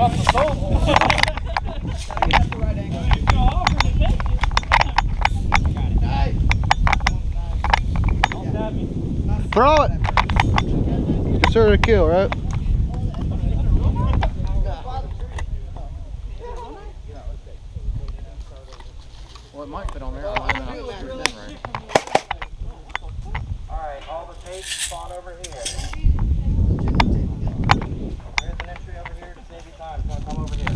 drop the soap. That's the right angle. Throw it. Consider it a kill, right? Well, it might fit on there. I might not. Right. Alright, all the tape spawn over here. There's an entry over here to save you time. So come over here.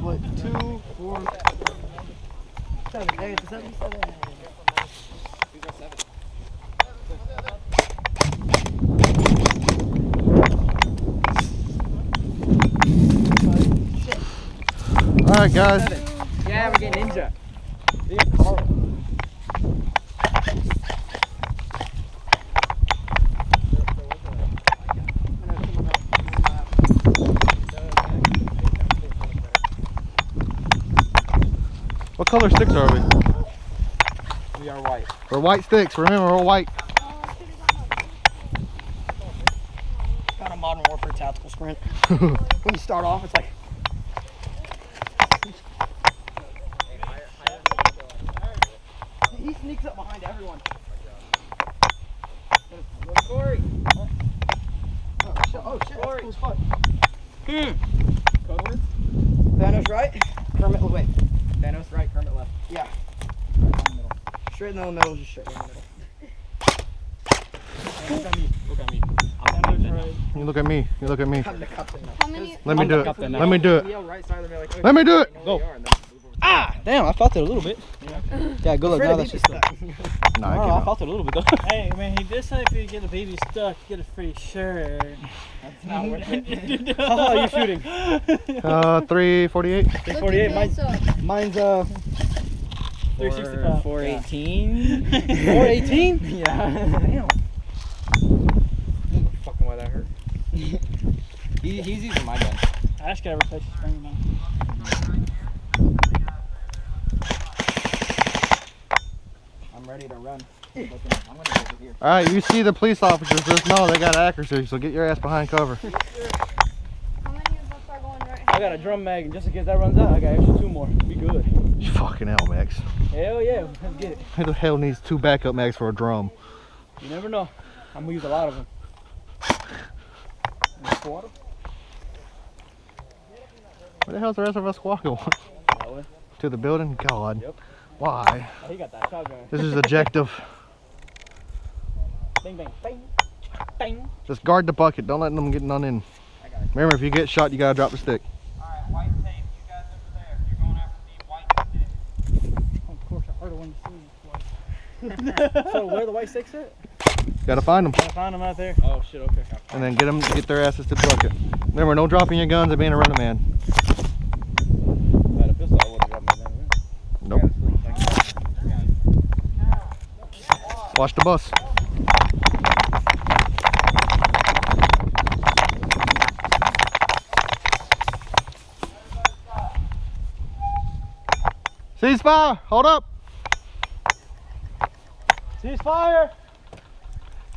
What, 2, 4, 7. Did I get the 7? We got 7. All right, guys. Yeah, we're getting ninja. What color sticks are we? We are white. We're white sticks. Remember, we're white. Kind of Modern Warfare tactical sprint. When you start off, it's like. He sneaks up behind everyone. Corey. Oh shit, that's cool as fuck. Code words? Thanos right, Kermit wait. Thanos right, Kermit left. Yeah. Right down the middle. Straight in the middle, just straight in the middle. Hey, look at me. Look at me. I'm the captain now. You look at me. You look at me. I'm the captain now. How many? Let me do it. captain now. Let me do it. Yell right side of me like, okay, Let me do it. you know where you are, and then move over to Ah, damn! I felt it a little bit. Yeah, good luck. Afraid Now of that's baby just. stuff. No, I I don't know. I cannot. felt it a little bit though. Hey man, he did say if you get a baby stuck, you get a free shirt. That's not worth it. How are you shooting? 348. 348. Mine's 365. 418. 418? Yeah. Damn. Fucking why that hurt. He's using my gun. I just gotta replace the spring now. I'm ready to run. I'm gonna go over here. All right, you see the police officers, just know they got accuracy, so get your ass behind cover. How many of us are going right? I got a drum mag, and just in case that runs out, I got extra 2 more. Be good. Fucking hell, Max. Hell yeah, let's get it. Who the hell needs 2 backup mags for a drum? You never know. I'm gonna use a lot of them. Water? Where the hell's the rest of us walking? That way. To the building? God. Yep. Why? Oh, he got that shotgun. This is objective. Bang, bang, bang, bang. Just guard the bucket. Don't let them get none in. Remember, if you get shot, you gotta drop the stick. Alright, white tape, you guys over there. You're going after the white stick. Of course, I heard the one you see. So where the white sticks at? Gotta find them. I found him out there. Oh shit, okay. And then get their asses to the bucket. Remember, no dropping your guns and being a running man. If I had a pistol, I would've dropped my gun. Nope. Watch the bus. Ceasefire! Hold up! Ceasefire!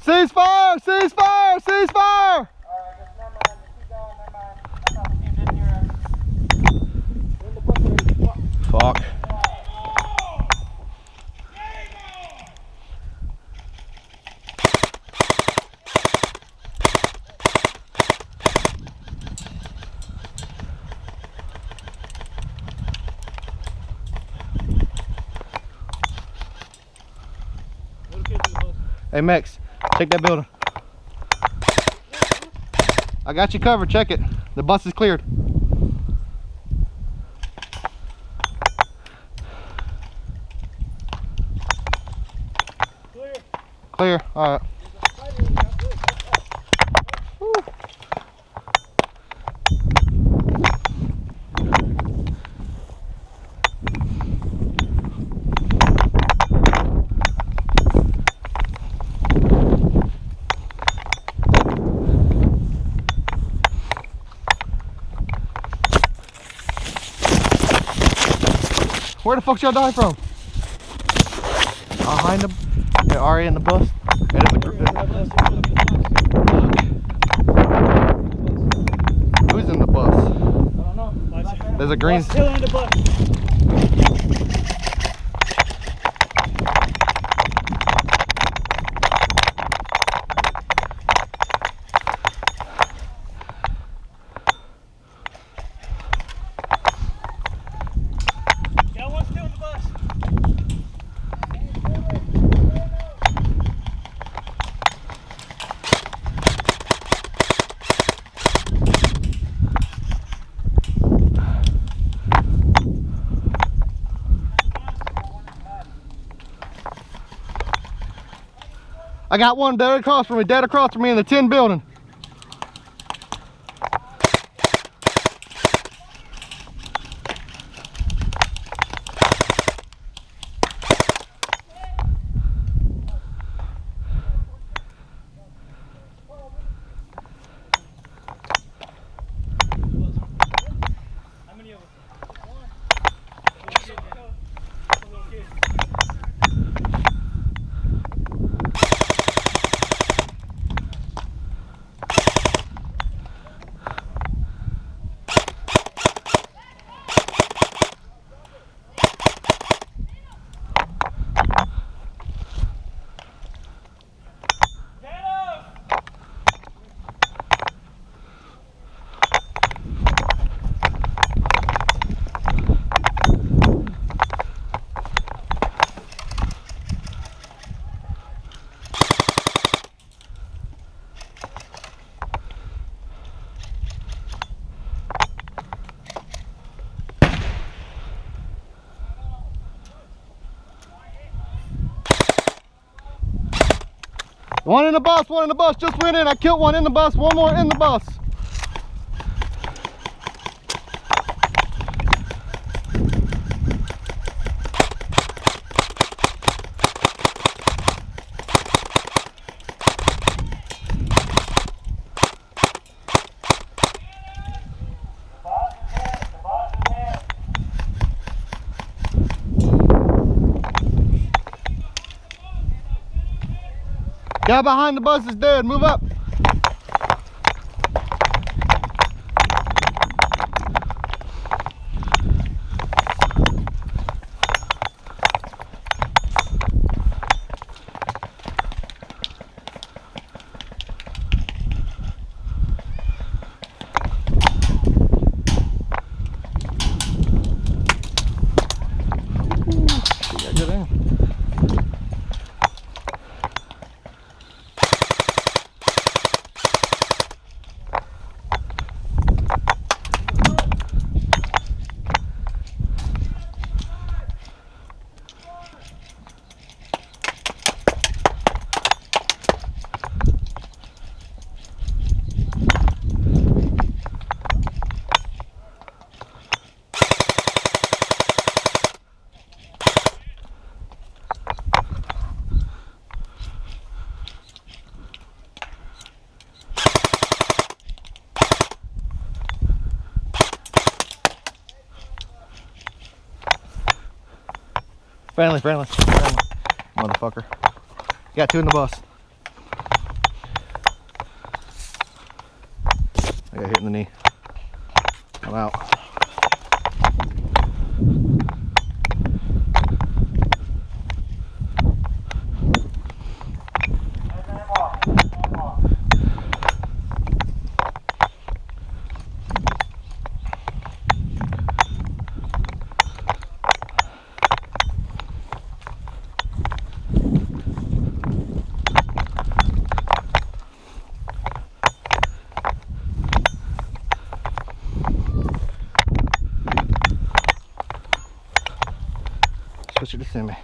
Ceasefire! Ceasefire! Ceasefire! Alright, just never mind. Just keep going. Never mind. I'm not keeping in here. Fuck. Hey Max, check that building. I got you covered, check it. The bus is cleared. Clear, alright. Where the fuck y'all die from? Behind the Okay, Ari in the bus. And it's who's in the bus? I don't know. There's a green. Still in the bus. Got one still in the bus. I got one dead across from me in the tin building. How many of us? One in the bus, just went in. I killed one in the bus, one more in the bus. Guy behind the bus is dead, move up. Friendly, motherfucker. Got two in the bus. I got hit in the knee. I'm out. Switch it to semi.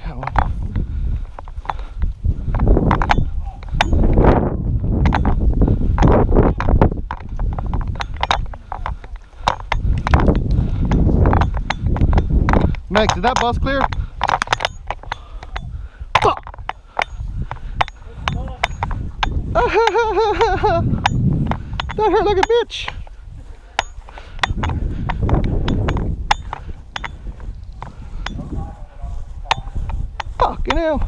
Got one. Max, is that bus clear? Fuck! That hurt like a bitch. Fucking hell.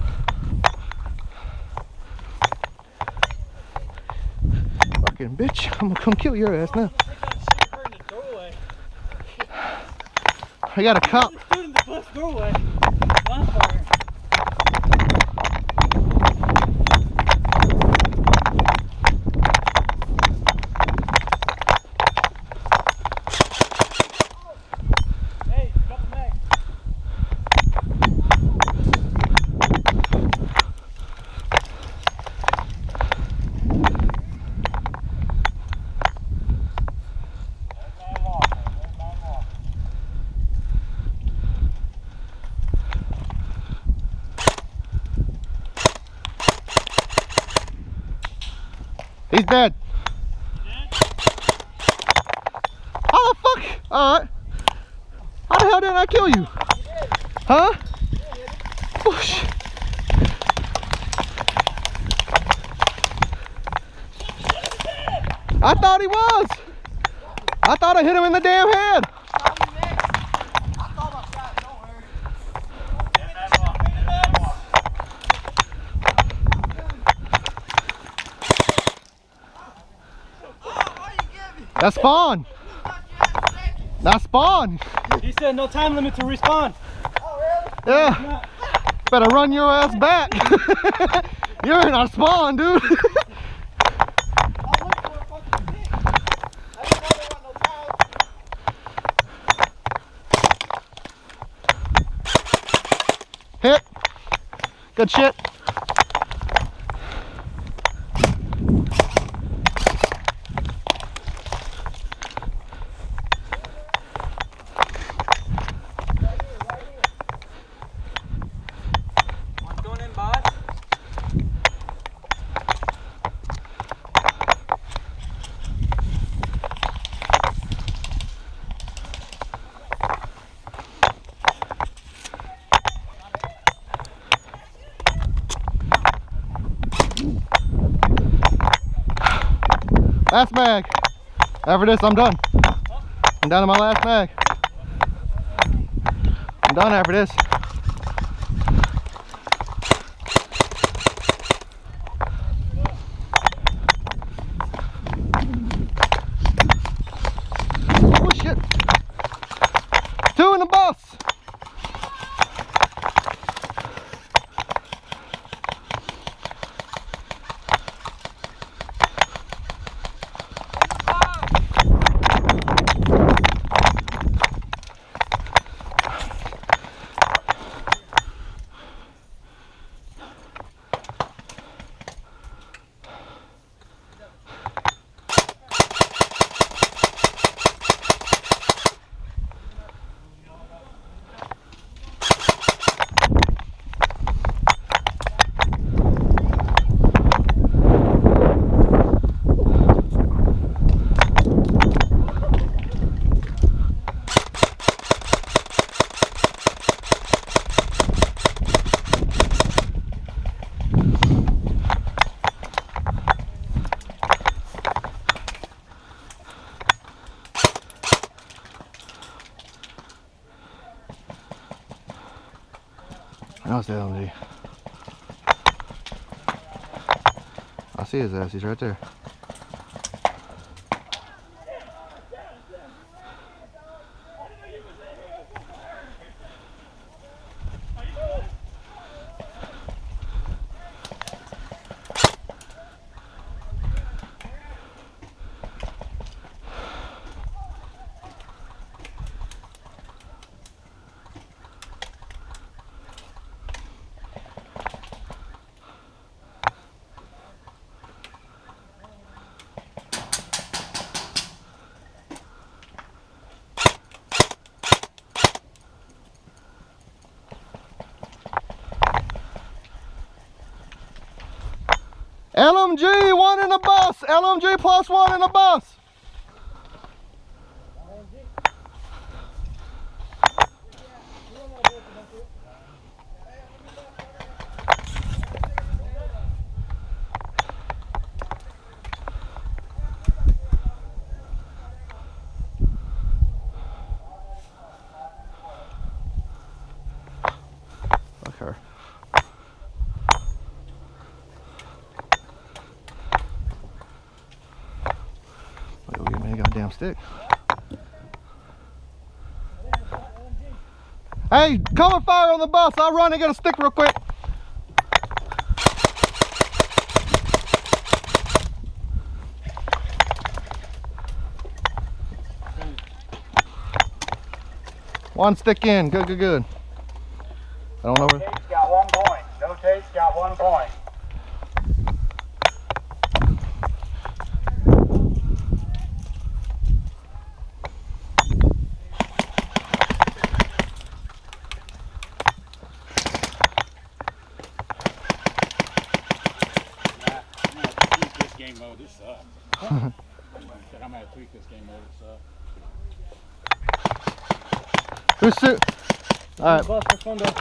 Fucking bitch. I'm gonna come kill your ass now. I got a cop. Dude in the bus doorway. Bonfire. Hey, drop the mag. He's dead. How the fuck? Alright. How the hell did I kill you? Huh? Oh, shit. I thought he was. I thought I hit him in the damn head. That's spawn. That's spawn. He said no time limit to respawn. Yeah. Better run your ass back. You're in our spawn, dude. Hit. Good shit. What's going in, boss? Last mag. After this, I'm done. I'm down to my last mag. I'm done after this. Oh shit. 2 in the bus. That was the LMG. I see his ass, he's right there. LMG, 1 in the bus. LMG plus 1 in the bus. me a goddamn stick. Hey, cover fire on the bus. I'll run and get a stick real quick. One stick in. Good, good, good. I don't know where. Tate's got 1 point. No Tate's got 1 point. Game mode, this sucks. I'm gonna tweak this game mode, it sucks. Who's suit? All right. Bus, first one though. I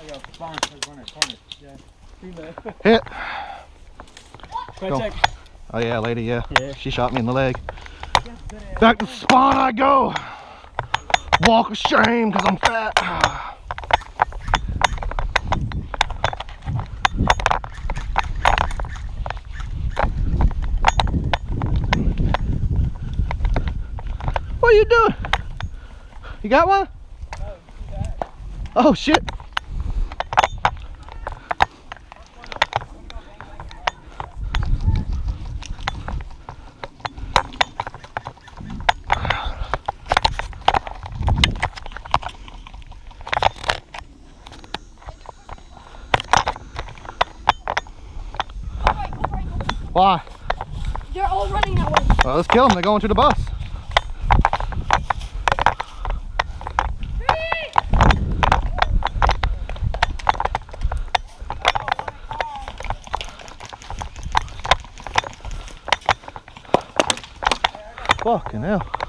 got a barn, first one at corner. Yeah. Female. Hit. Quick Go. check. Oh yeah, lady, yeah. Yeah. She shot me in the leg. Back to spawn I go. Walk of shame because I'm fat. What are you doing? You got one? Oh shit. Why? They're all running that way. Well, let's kill them. They're going to the bus. Fucking hell.